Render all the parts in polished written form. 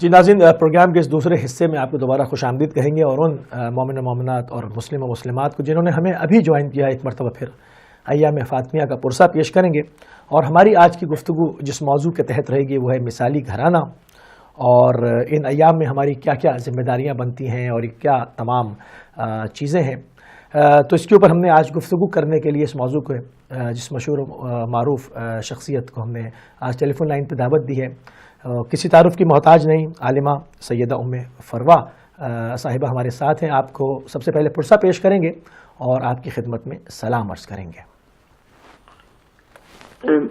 جی ناظرین، پروگرام کے اس دوسرے حصے میں آپ کو دوبارہ خوش آمدید کہیں گے، اور ان مومن و مومنات اور مسلم و مسلمات کو جنہوں نے ہمیں ابھی جوائن کیا ایک مرتبہ پھر ایام فاطمیہ کا پرسہ پیش کریں گے۔ اور ہماری آج کی گفتگو جس موضوع کے تحت رہے گی وہ ہے مثالی گھرانہ، اور ان ایام میں ہماری کیا کیا ذمہ داریاں بنتی ہیں اور کیا تمام چیزیں ہیں۔ تو اس کے اوپر ہم نے آج گفتگو کرنے کے لیے اس موضوع کو جس مشہور و معروف شخصیت کو ہم نے آج ٹیلی فون لائن پہ دعوت دی ہے، کسی تعارف کی محتاج نہیں، عالمہ سیدہ ام فروا صاحبہ ہمارے ساتھ ہیں۔ آپ کو سب سے پہلے پرسہ پیش کریں گے اور آپ کی خدمت میں سلام عرض کریں گے۔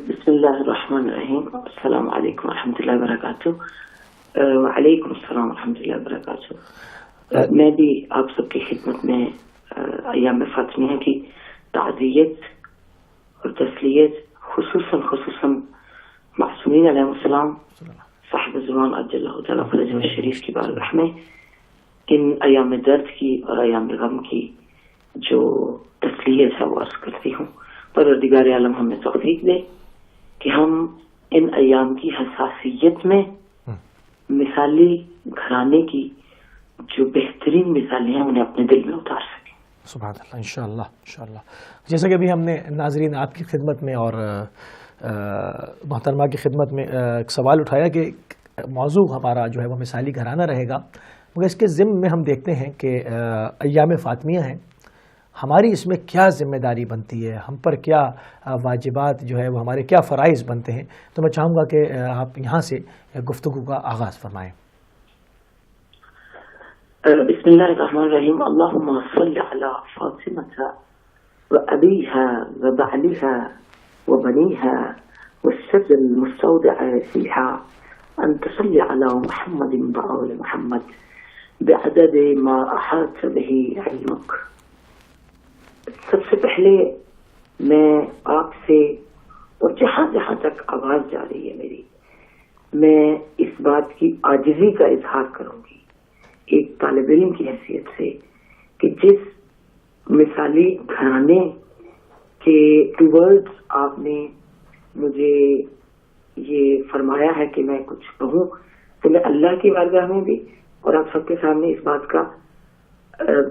بسم اللہ الرحمن الرحیم، السلام علیکم ورحمۃ اللہ وبرکاتہ۔ وعلیکم السلام ورحمۃ اللہ وبرکاتہ۔ میں بھی آپ سب کی خدمت میں ایام فاطمیہ کی تعزیت اور تسلیت، خصوصاً معصومین علیہ السلام صاحب زمان عجل اللہ تعالیٰ فرجہ الشریف کی بارگاہ میں ان ایام درد کی اور ایام غم کی جو تسلیت ہے وہ عرض کرتی ہوں۔ پروردگار عالم ہمیں توفیق دے کہ ہم ان ایام کی حساسیت میں مثالی گھرانے کی جو بہترین مثالیں ہیں انہیں اپنے دل میں اتار سکیں۔ سبحان اللہ، انشاءاللہ۔ جیسا کہ ابھی ہم نے ناظرین آپ کی خدمت میں اور محترمہ کی خدمت میں ایک سوال اٹھایا کہ موضوع ہمارا جو ہے وہ مثالی گھرانہ رہے گا، مگر اس کے ضمن میں ہم دیکھتے ہیں کہ ایام فاطمیہ ہیں، ہماری اس میں کیا ذمہ داری بنتی ہے، ہم پر کیا واجبات جو ہے وہ ہمارے کیا فرائض بنتے ہیں۔ تو میں چاہوں گا کہ آپ یہاں سے گفتگو کا آغاز فرمائیں۔ بسم اللہ الرحمن الرحیم، اللہم صل علی فاطمہ وابیہا وبعلہا وبنیہا والسر المستودع فیہا ان تصلی علی محمد وآل محمد بعدد ما احاط به علمک۔ سب سے پہلے میں آپ سے اور جہاں جہاں تک آواز جا رہی ہے میری، میں اس بات کی عاجزی کا اظہار کروں گی ایک طالب علم کی حیثیت سے کہ جس مثالی گھرانے کے ٹورڈز آپ نے مجھے یہ فرمایا ہے کہ میں کچھ کہوں، تو میں اللہ کی بارگاہ میں بھی اور آپ سب کے سامنے اس بات کا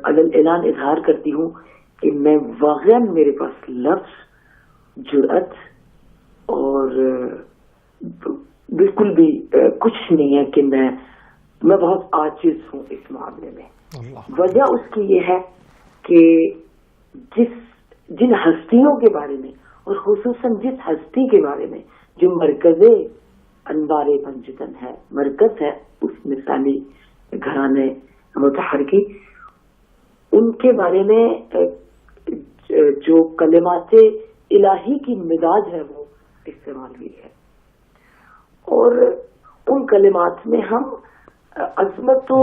اعلان اظہار کرتی ہوں کہ میں واقعاً میرے پاس لفظ، جرأت اور بالکل بھی کچھ نہیں ہے کہ میں بہت عاجز ہوں اس معاملے میں۔ وجہ اس کی یہ ہے کہ جن ہستیوں کے بارے میں اور خصوصاً جس ہستی کے بارے میں جو مرکز انوار پنجتن ہے، مرکز ہے اس مثالی گھرانے متحر کی، ان کے بارے میں جو کلمات الہی کی مزاج ہے وہ استعمال ہوئی ہے، اور ان کلمات میں ہم عظمت و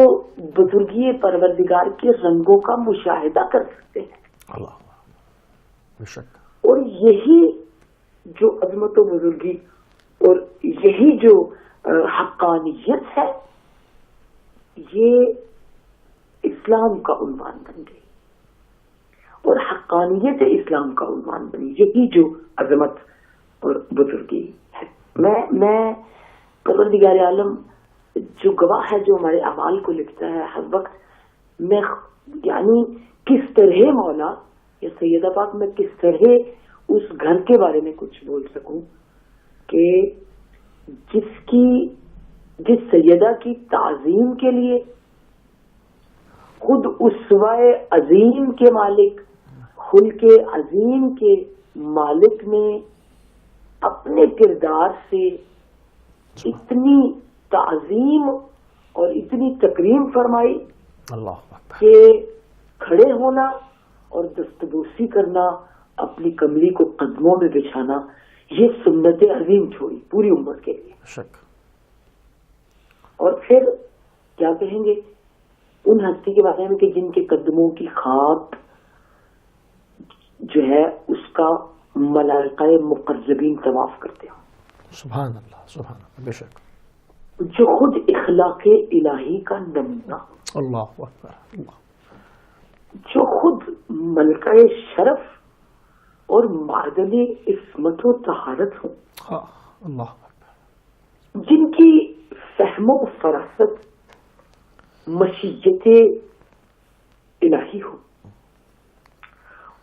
بزرگی پروردگار کے رنگوں کا مشاہدہ کر سکتے ہیں۔ اللہ بے شک۔ اور یہی جو عظمت و بزرگی اور یہی جو حقانیت ہے یہ اسلام کا عنوان بن گئی، اور حقانیت اسلام کا عنوان بنی یہی جو عظمت اور بزرگی ہے۔ میں پروردگار عالم جو گواہ ہے، جو ہمارے اعمال کو لکھتا ہے ہر وقت، میں یعنی کس طرح مولا یا سیدہ پاک میں کس طرح اس گھر کے بارے میں کچھ بول سکوں کہ جس سیدہ کی تعظیم کے لیے خود اسوہ عظیم کے مالک، خلق عظیم کے مالک نے اپنے کردار سے اتنی تعظیم اور اتنی تکریم فرمائی کہ کھڑے ہونا اور دستبوسی کرنا، اپنی کملی کو قدموں میں بچھانا، یہ سنت عظیم چھوڑی پوری امت کے لیے۔ شک۔ اور پھر کیا کہیں گے ان ہستی کے بارے میں کہ جن کے قدموں کی خاک جو ہے اس کا ملائکہ مقربین طواف کرتے ہوں۔ سبحان اللہ، سبحان اللہ، بے شک۔ جو خود اخلاق الہی کا نمونہ، اللہ اکبر، اللہ، جو خود ملکہ شرف اور معدن عصمت و طہارت ہوں، اللہ اکبر، جن کی فہم و فراست مشیت الہی ہو،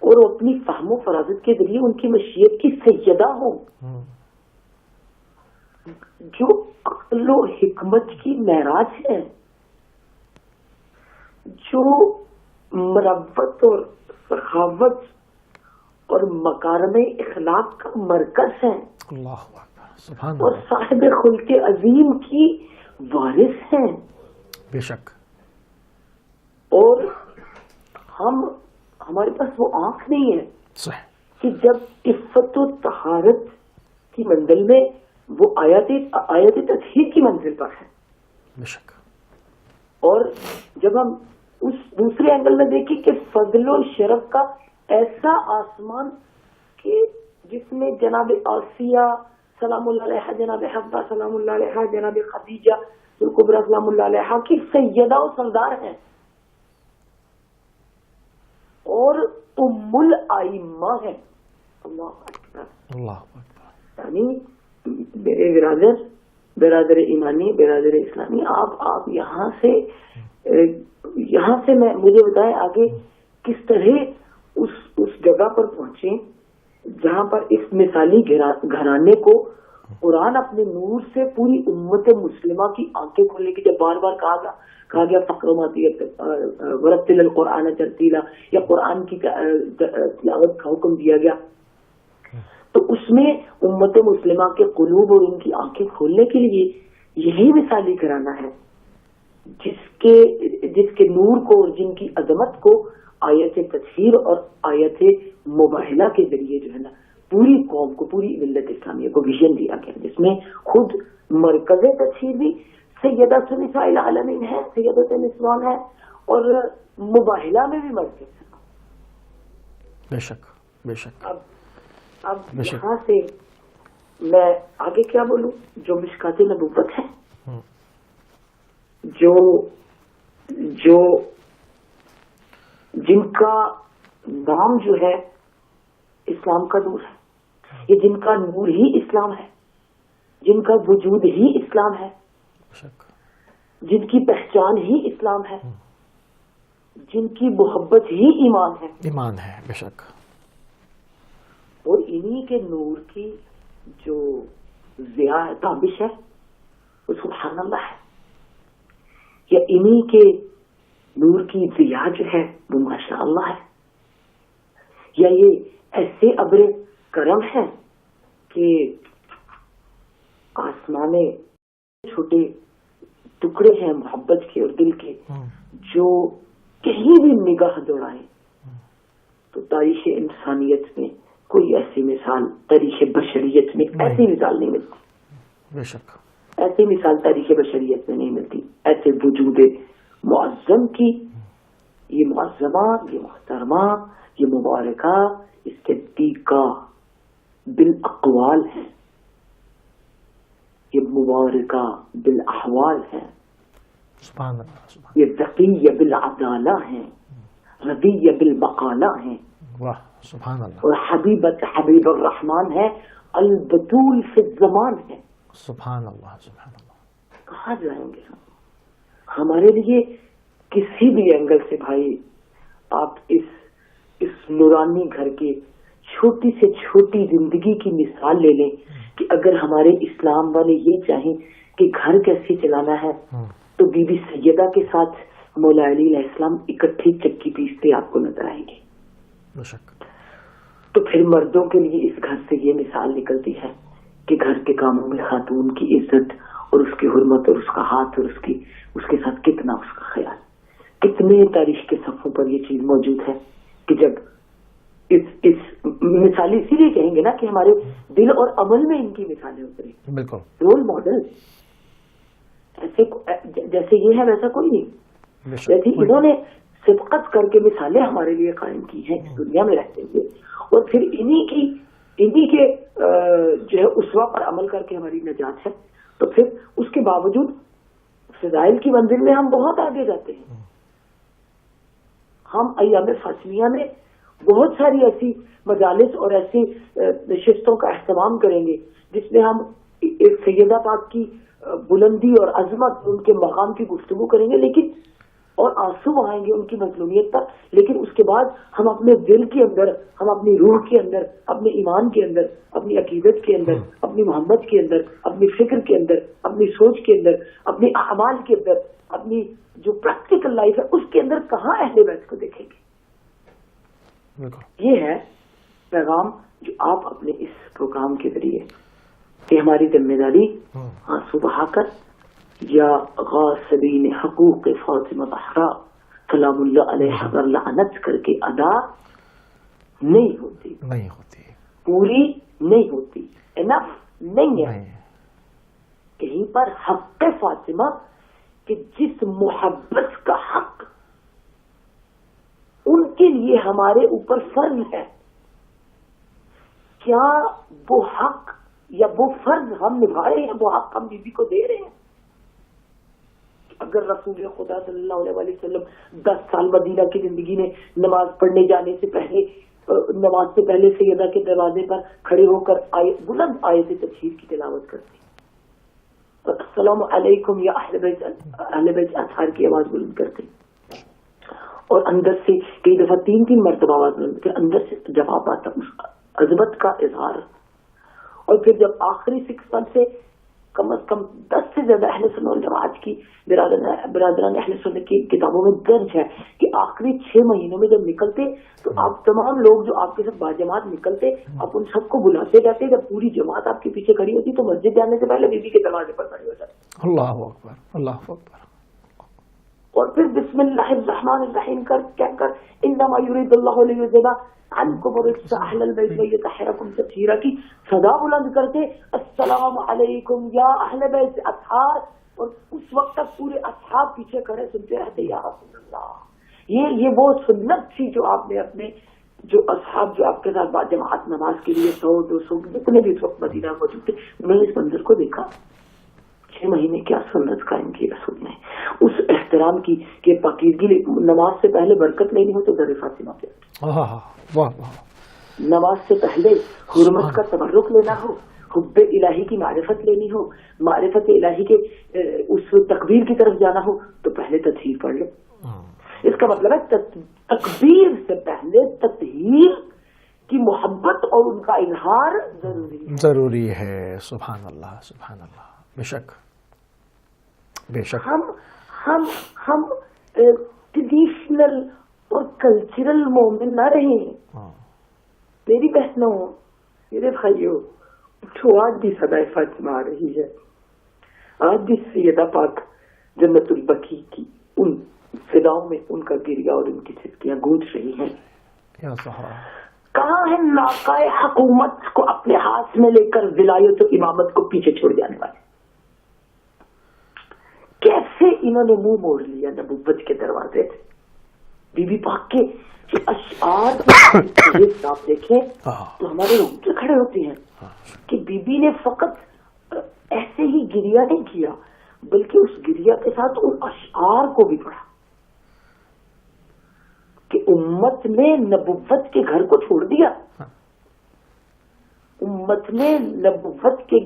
اور وہ اپنی فہم و فراست کے ذریعے ان کی مشیت کی سیدہ ہو، جو عقل و حکمت کی معراج ہے، جو مروت اور سخاوت اور مکارم اخلاق کا مرکز ہے، اللہ اکبر، سبحان اور اللہ، صاحب خلق عظیم کی وارث ہیں. بے شک. اور ہمارے پاس وہ آنکھ نہیں ہے صحیح. کہ جب عفت و طہارت کی منزل میں وہ آیت تطہیر کی منزل پر ہے، بے شک. اور جب ہم اس دوسرے اینگل میں دیکھیں کہ فضل و شرف کا ایسا آسمان کہ جس میں جناب آسیہ سلام اللہ علیہا، جناب حفصہ سلام اللہ علیہا، جناب خدیجہ الکبریٰ سلام اللہ علیہا کی سیدہ و سردار ہیں، اور ام الائمہ ہیں. اللہ اکبر. اللہ اکبر. یعنی میرے برادر ایمانی، برادر اسلامی، آپ یہاں سے مجھے بتائیں آگے کس طرح اس جگہ پر پہنچے جہاں پر اس مثالی گھرانے کو قرآن اپنے نور سے پوری امت مسلمہ کی آنکھیں کھولنے کی، جب بار بار کہا گیا فقرماتیت ورتل القرآن ترتیلا، یا قرآن کی تلاوت کا حکم دیا گیا، تو اس میں امت مسلمہ کے قلوب اور ان کی آنکھیں کھولنے کے لیے یہی مثالی گھرانہ ہے جس کے نور کو اور جن کی عظمت کو آیت تطہیر اور آیت مباہلہ کے ذریعے جو ہے نا پوری قوم کو، پوری ملت اسلامیہ کو ویژن دیا گیا، جس میں خود مرکز تطہیر بھی سیدۃ نساء العالمین ہے، سیدۃ نسوان ہے، اور مباہلہ میں بھی مرکز ہے. بے شک، بے شک. اب یہاں سے میں آگے کیا بولوں؟ جو مشکات نبوت ہے، جو جن کا نام جو ہے اسلام کا نور ہے، یہ جن کا نور ہی اسلام ہے، جن کا وجود ہی اسلام ہے، جن کی پہچان ہی اسلام ہے، جن کی محبت ہی ایمان ہے، بے شک. اور انہی کے نور کی جو ضیاء تابش ہے وہ سبحان اللہ ہے، یا انہی کے نور کی ضیاء جو ہے وہ ماشاء اللہ ہے، یا یہ ایسے ابر کرم ہے کہ آسمان چھوٹے ٹکڑے ہیں محبت کے اور دل کے، جو کہیں بھی نگاہ دوڑائیں تو تاریخ انسانیت میں کوئی ایسی مثال، تاریخ بشریت میں ایسی مثال نہیں ملتی. بے شک. ایسی مثال تاریخ بشریت میں نہیں ملتی، ایسے وجود معظم کی. یہ معظمہ، یہ محترمہ، یہ مبارکہ اس کے دیکا بالاقوال ہے، یہ مبارکہ بالاحوال ہے، سبحان اللہ. یہ ذکیہ بالعدالہ ہیں، رضیہ بالمقالہ ہیں، واہ سبحان اللہ. اور حبیب الرحمن ہے، البتول فی الزمان ہے. سبحان اللہ، سبحان اللہ. کہاں جائیں گے ہمارے لیے کسی بھی اینگل سے بھائی آپ اس نورانی گھر کے چھوٹی سے چھوٹی زندگی کی مثال لے لیں کہ اگر ہمارے اسلام والے یہ چاہیں کہ گھر کیسے چلانا ہے تو بی بی سیدہ کے ساتھ مولا علی علیہ السلام اکٹھی چکی پیستے آپ کو نظر آئیں گے. بے شک. تو پھر مردوں کے لیے اس گھر سے یہ مثال نکلتی ہے کہ گھر کے کاموں میں خاتون کی عزت اور اس کی حرمت اور اس کا ہاتھ اور اس کے ساتھ کتنا اس کا خیال. کتنے تاریخ کے صفحوں پر یہ چیز موجود ہے کہ جب اس مثالی اسی لیے کہیں گے نا کہ ہمارے دل اور عمل میں ان کی مثالیں اتریں. بالکل. رول ماڈل ایسے جیسے یہ ہے ویسا کوئی نہیں. جیسے انہوں نے سبقت کر کے مثالیں ہمارے لیے قائم کی ہیں اس دنیا میں رہتے ہوئے، اور پھر انہی کے جو ہے اسوا پر عمل کر کے ہماری نجات ہے، تو پھر اس کے باوجود فضائل کی منزل میں ہم بہت آگے جاتے ہیں. ہم ایام فاطمیہ میں بہت ساری ایسی مجالس اور ایسی نشستوں کا اہتمام کریں گے جس میں ہم سیدہ پاک کی بلندی اور عظمت ان کے مقام کی گفتگو کریں گے، لیکن اور آنسو آئیں گے ان کی مظلومیت پر، لیکن اس کے بعد ہم اپنے دل کے اندر، ہم اپنی روح کے اندر، اپنے ایمان کے اندر، اپنی عقیدت کے اندر، اپنی محبت کے اندر، اپنی فکر کے اندر، اپنی سوچ کے اندر، اپنے اعمال کے اندر، اپنی جو پریکٹیکل لائف ہے اس کے اندر کہاں اہل بیت کو دیکھیں گے؟ یہ ہے پیغام جو آپ اپنے اس پروگرام کے ذریعے، کہ ہماری ذمہ داری آنسو بہا کر یا غاصبین حقوق فاطمہ زہرا سلام اللہ علیہ پر لعنت کر کے ادا نہیں ہوتی، پوری نہیں ہوتی، انف نہیں ہے کہیں پر حق فاطمہ کہ جس محبت کا حق ان کے لیے ہمارے اوپر فرض ہے، کیا وہ حق یا وہ فرض ہم نبھا رہے ہیں، وہ حق ہم بیوی کو دے رہے ہیں؟ اگر رسول خدا صلی اللہ علیہ وسلم 10 سال مدینہ کی زندگی میں نماز پڑھنے جانے سے پہلے، نماز سے پہلے سیدہ کے دروازے پر کھڑے ہو کر بلند آیت تطہیر کی تلاوت کرتے، السلام علیکم یا اہل بیت اطہار کی آواز بلند کرتے، اور اندر سے کئی دفعہ 3 مرتبہ آواز بلند کرتے، اندر سے جواب آتا اس عظمت کا اظہار، اور پھر جب آخری 6 منتھ سے کم از کم 10 سے زیادہ اہل سنت والجماعت کی برادران اہل سنت کی کتابوں میں درج ہے کہ آخری 6 مہینوں میں جب نکلتے تو آپ تمام لوگ جو آپ کے ساتھ باجماعت نکلتے، آپ ان سب کو بلاتے جاتے، جب پوری جماعت آپ کے پیچھے کھڑی ہوتی تو مسجد جانے سے پہلے بیوی کے دروازے پر کھڑی ہو جاتی، اللہ اکبر اللہ اکبر، اور پھر بسم اللہ الرحمن الرحیم کہہ کر انما یرید اللہ لیذھب عنکم الرجس اہل البیت ویطہرکم تطہیرا کی صدا بلند کرتے، السلام علیکم یا اہل بیت اطہار، اور اس وقت تک پورے اصحاب پیچھے کھڑے سنتے رہتے یا رسول اللہ۔ یہ وہ سنت تھی جو آپ نے اپنے جو اصحاب جو آپ کے ساتھ باجماعت نماز کے لیے 100-200 جتنے بھی اس وقت مدینہ موجود تھے، انہوں نے اس منظر کو دیکھا، 6 مہینے کیا سنت قائم کی رسول نے، اس احترام کی کہ پاکیزگی نماز سے پہلے برکت لینی ہو تو در فاطمہ پہ، نماز سے پہلے حرمت کا تبرک لینا ہو، حب الہی کی معرفت لینی ہو، معرفت الہی کے اس تکبیر کی طرف جانا ہو تو پہلے تطہیر پڑھ لو۔ اس کا مطلب ہے تکبیر سے پہلے تطہیر کی محبت اور ان کا اظہار ضروری ہے۔ سبحان اللہ سبحان اللہ، بے شک بے شک۔ ہم ٹریڈیشنل اور کلچرل مومن نہ رہیں، میری بہنوں میرے بھائیوں، آج بھی صدائے فاطمہ آ رہی ہے، آج بھی سیدہ پاک جنت البقیع کی ان فداؤں میں ان کا گریہ اور ان کی سسکیاں گونج رہی ہیں۔ کہاں ہے ناقائے حکومت کو اپنے ہاتھ میں لے کر ولایت و امامت کو پیچھے چھوڑ جانے والے؟ کیسے انہوں نے منہ موڑ لیا نبوت کے دروازے سے؟ بی بی پاک کے اشعار آپ دیکھیں تو ہمارے رونگٹے کھڑے ہوتے ہیں کہ بی بی نے فقط ایسے ہی گریہ نہیں کیا، بلکہ اس گریہ کے ساتھ ان اشعار کو بھی پڑھا کہ امت نے نبوت کے گھر کو چھوڑ دیا، امت نے نبوت کے،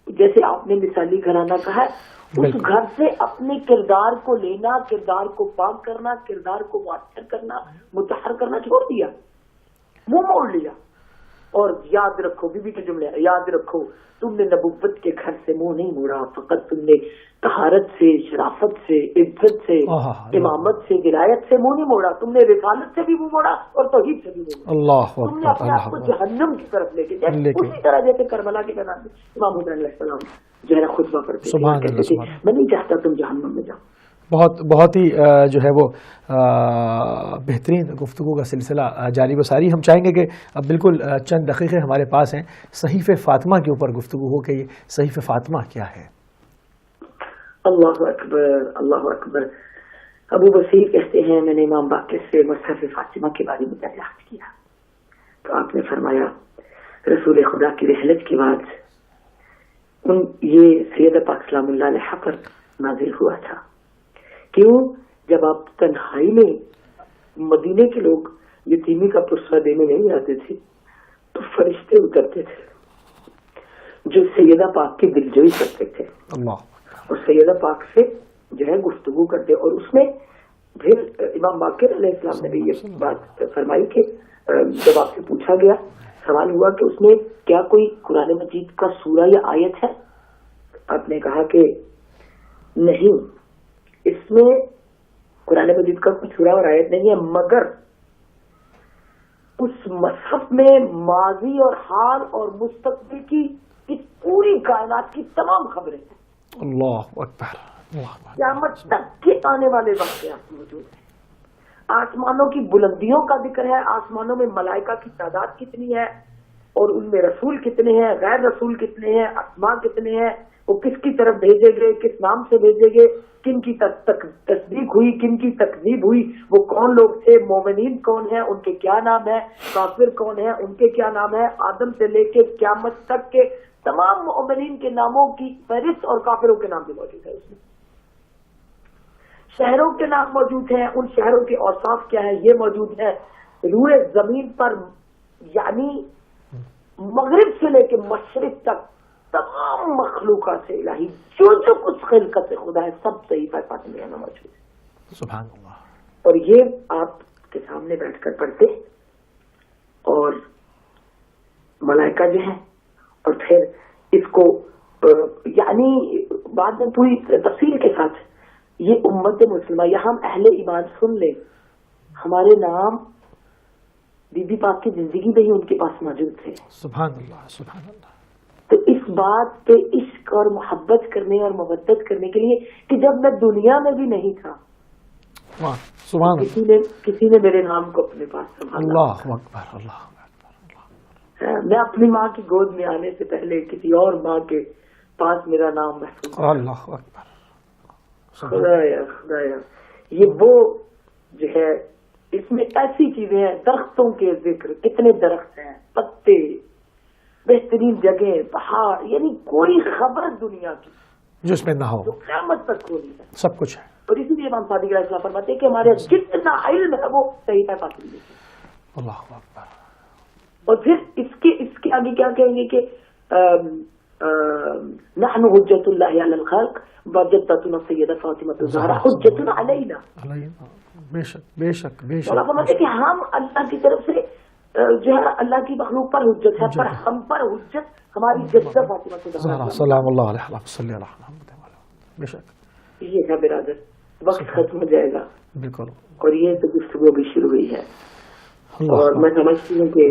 جیسے آپ نے مثالی گھرانہ کہا ہے، اس گھر سے اپنے کردار کو لینا، کردار کو پاک کرنا، کردار کو معطر کرنا، مطہر کرنا چھوڑ دیا، منہ موڑ لیا۔ اور یاد رکھو، بی بی کے جملے یاد رکھو، تم نے نبوت کے گھر سے منہ نہیں موڑا، فقط تم نے طہارت سے، شرافت سے، عزت سے، امامت سے، ولایت سے منہ نہیں موڑا، تم نے رسالت سے بھی منہ موڑا اور توحید سے بھی منہ موڑا، تم نے اپنے آپ کو جہنم کی طرف لے کے جائے، اسی طرح جیسے کربلا کے میدان میں امام حسین علیہ السلام جو ہے خطبہ کرتے تھے، میں نہیں چاہتا تم جہنم میں جاؤ۔ بہت ہی جو ہے وہ بہترین گفتگو کا سلسلہ جاری و ساری۔ ہم چاہیں گے کہ اب بالکل چند دقیقے ہمارے پاس ہیں، صحیفہ فاطمہ کے اوپر گفتگو ہو کہ یہ صحیفہ فاطمہ کیا ہے۔ اللہ اکبر اللہ اکبر۔ ابو بصیر کہتے ہیں میں نے امام باقر سے مصحف فاطمہ کے بارے میں دریافت کیا تو آپ نے فرمایا رسول خدا کی رحلت کے بعد یہ سیدہ پاک سلام اللہ علیہ پر نازل ہوا تھا۔ کیوں؟ جب آپ تنہائی میں مدینے کے لوگ یتیمی کا پسرا دینے نہیں آتے تھے تو فرشتے اترتے تھے جو سیدہ پاک کی دلجوئی کرتے تھے، اور سیدہ پاک سے جو ہے گفتگو کرتے. اور اس میں پھر امام باقر علیہ السلام نے بھی یہ بات فرمائی کہ جب آپ سے پوچھا گیا، سوال ہوا کہ اس میں کیا کوئی قرآن مجید کا سورہ یا آیت ہے؟ آپ نے کہا کہ نہیں، اس میں قرآن مجید کا کوئی سورہ اور آیت نہیں ہے، مگر اس مصحف میں ماضی اور حال اور مستقبل کی اس پوری کائنات کی تمام خبریں ہیں. اللہ اکبر. قیامت تک کے آنے والے واقعات موجود ہیں. آسمانوں کی بلندیوں کا ذکر ہے، آسمانوں میں ملائکہ کی تعداد کتنی ہے اور ان میں رسول کتنے ہیں، غیر رسول کتنے ہیں، اسماء کتنے ہیں، وہ کس کی طرف بھیجے گئے، کس نام سے بھیجے گئے، کن کی تصدیق ہوئی، کن کی تکذیب ہوئی، وہ کون لوگ تھے، مومنین کون ہیں، ان کے کیا نام ہے، کافر کون ہیں، ان کے کیا نام ہے. آدم سے لے کے قیامت تک کے تمام مومنین کے ناموں کی فہرست اور کافروں کے نام بھی موجود ہے. اس میں شہروں کے نام موجود ہیں، ان شہروں کے اوصاف کیا ہے یہ موجود ہے. روئے زمین پر یعنی مغرب سے لے کے مشرق تک تمام مخلوقات سے الہی جو جو کچھ خلقت خدا ہے سب صحیفہ فاطمیہ میں موجود ہے. سبحان اللہ. اور یہ آپ کے سامنے بیٹھ کر پڑھتے اور ملائکہ جو ہے، اور پھر اس کو یعنی بعد میں پوری تفصیل کے ساتھ یہ امت مسلمہ یا ہم اہل ایمان سن لیں، ہمارے نام بی بی پاک کی زندگی میں ہی ان کے پاس موجود تھے. سبحان اللہ. سبحان اللہ. تو اس بات پہ عشق اور محبت کرنے اور محبت کرنے کے لیے کہ جب میں دنیا میں بھی نہیں تھا سبحان کسی نے میرے نام کو اپنے پاس سنبھالا. اللہ اکبر. اللہ اکبر. میں اپنی ماں کی گود میں آنے سے پہلے کسی اور ماں کے پاس میرا نام محفوظ. اللہ اکبر. خدایا خدایا، یہ وہ جو ہے اس میں ایسی چیزیں ہیں، درختوں کے ذکر، کتنے درخت ہیں، پتے، بہترین جگہ، پہاڑ، یعنی کوئی خبر دنیا کی جس میں نہ ہو جو قیامت تک کھولی ہے، سب کچھ ہے. اور اسی لیے امام صادق علیہ السلام فرماتے ہیں کہ ہمارے جتنا علم ہے وہ صحیفہ فاطمیہ ہے. اللہ اکبر. اور پھر اس کے آگے کیا کہیں گے کہ نحن حجت اللہ علی الخلق وجدتنا سیدہ فاطمہ الزہرا حجت علینا. بے شک بے شک بے شک. اللہ فرماتے ہیں کہ ہم اللہ کی طرف سے جو ہے اللہ کی مخلوق پر حجت ہے، پر ہم پر حجت ہماری جدہ فاطمہ الزہرا سلام اللہ علیہ صلی اللہ علیہ وسلم. بے شک. یہ ہے برادر، وقت ختم ہو جائے گا بالکل، اور یہ تو گفتگو بھی شروع ہوئی ہے. اور میں سمجھتی ہوں کہ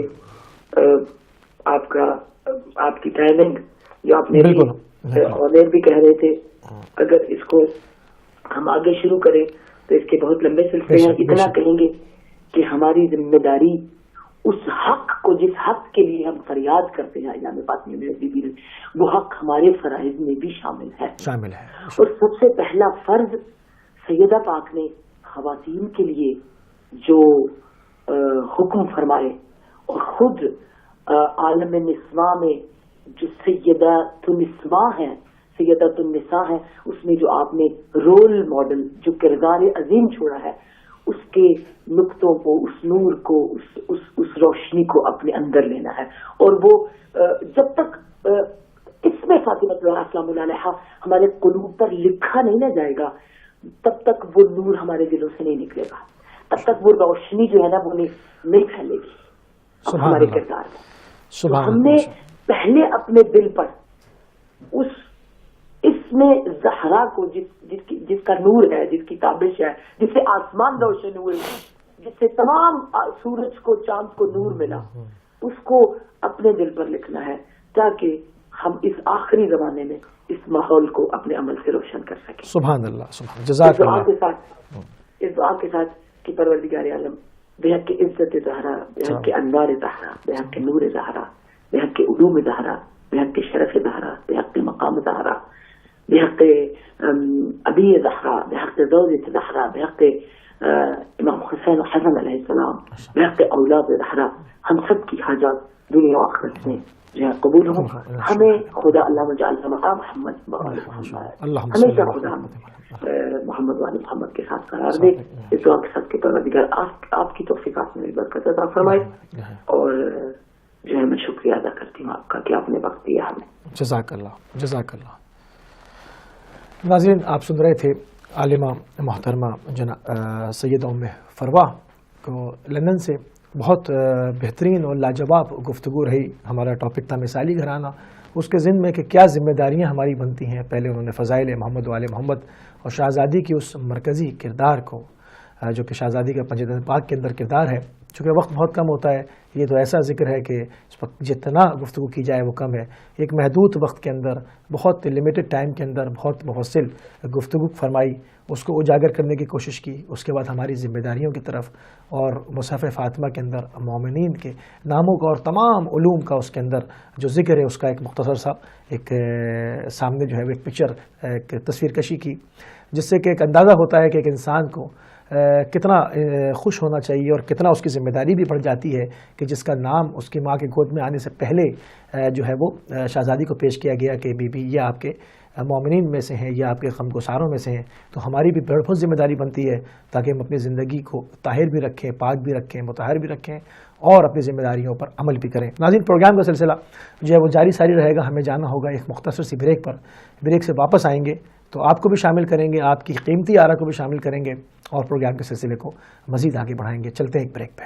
آپ کی ٹائمنگ جو آپ نے آنر بھی کہہ رہے تھے، اگر اس کو ہم آگے شروع کریں تو اس کے بہت لمبے سلسلے ہیں. اتنا کہیں گے کہ ہماری ذمہ داری اس حق کو، جس حق کے لیے ہم فریاد کرتے ہیں ایام فاطمیہ میں، وہ حق ہمارے فرائض میں بھی شامل ہے. اور سب سے پہلا فرض سیدہ پاک نے خواتین کے لیے جو حکم فرمائے، اور خود عالم نسواں میں جو سیدۃ النساء ہے اس میں جو آپ نے رول ماڈل، جو کردار عظیم چھوڑا ہے، اس کے نقطوں کو، اس نور کو، اس روشنی کو اپنے اندر لینا ہے. اور وہ جب تک اس میں فاطمہ السلام علیہا ہمارے قلوب پر لکھا نہیں نہ جائے گا، تب تک وہ نور ہمارے دلوں سے نہیں نکلے گا، تب تک وہ روشنی جو ہے نا وہ نہیں پھیلے گی ہمارے کردار میں. تو ہم نے پہلے اپنے دل پر اس میں زہرا کو، جس کا نور ہے، جس کی تابش ہے، جس سے آسمان روشن ہوئے، جس سے تمام سورج کو، چاند کو نور ملا، اس کو اپنے دل پر لکھنا ہے تاکہ ہم اس آخری زمانے میں اس ماحول کو اپنے عمل سے روشن کر سکیں. سبحان اللہ. سبحان جزاک اللہ. اس دعا کے ساتھ کہ پروردگار عالم بحق کے عزت زہرا، بحق کے انوار زہرا، بحق کے نور زہرا، بحق کے علوم زہرا، بحق کے شرف زہرا، بحق کے مقام زہرا، بحق ابی زہرا، بحق زوجة زہرا، بحق امام حسین و حسن علیہ السلام، بحق اولاد زہرا، ہم سب کی حاجات دنیا و آخرت میں جو ہے قبول ہوں. ہمیں خدا اللہ مجعلنا مقام محمد ہمیشہ خدا محمد وعلی محمد کے ساتھ قرار دے. اس دعا کے ساتھ کہ پروردگار آپ کی توفیقات میں برکت عطا فرمائے. اور جو ہے میں شکریہ ادا کرتی ہوں آپ کا کہ آپ نے وقت دیا ہمیں. جزاک اللہ. جزاک اللہ. ناظرین، آپ سن رہے تھے عالمہ محترمہ سیدہ ام فروا کو لندن سے. بہت بہترین اور لاجواب گفتگو رہی. ہمارا ٹاپک تھا مثالی گھرانہ. اس کے ذمن میں کہ کیا ذمہ داریاں ہماری بنتی ہیں. پہلے انہوں نے فضائل محمد و آل محمد اور شہزادی کی اس مرکزی کردار کو، جو کہ شہزادی کا پنجتن پاک کے اندر کردار ہے. چونکہ وقت بہت کم ہوتا ہے، یہ تو ایسا ذکر ہے کہ اس وقت جتنا گفتگو کی جائے وہ کم ہے. ایک محدود وقت کے اندر، بہت لمیٹڈ ٹائم کے اندر بہت مفصل گفتگو فرمائی، اس کو اجاگر کرنے کی کوشش کی. اس کے بعد ہماری ذمہ داریوں کی طرف اور مصحف فاطمہ کے اندر مومنین کے ناموں کا اور تمام علوم کا اس کے اندر جو ذکر ہے، اس کا ایک مختصر سا ایک سامنے جو ہے ایک پکچر، ایک تصویر کشی کی، جس سے کہ ایک اندازہ ہوتا ہے کہ ایک انسان کو کتنا خوش ہونا چاہیے اور کتنا اس کی ذمہ داری بھی بڑھ جاتی ہے کہ جس کا نام اس کی ماں کے گود میں آنے سے پہلے جو ہے وہ شہزادی کو پیش کیا گیا کہ بی بی یہ آپ کے مومنین میں سے ہیں، یہ آپ کے غمگساروں میں سے ہیں. تو ہماری بھی بہت ذمہ داری بنتی ہے تاکہ ہم اپنی زندگی کو طاہر بھی رکھیں، پاک بھی رکھیں، مطہر بھی رکھیں اور اپنی ذمہ داریوں پر عمل بھی کریں. ناظرین، پروگرام کا سلسلہ جو ہے وہ جاری ساری رہے گا. ہمیں جانا ہوگا ایک مختصر سی بریک پر. بریک سے واپس آئیں گے تو آپ کو بھی شامل کریں گے، آپ کی قیمتی آرا کو بھی شامل کریں گے اور پروگرام کے سلسلے کو مزید آگے بڑھائیں گے. چلتے ہیں ایک بریک پہ.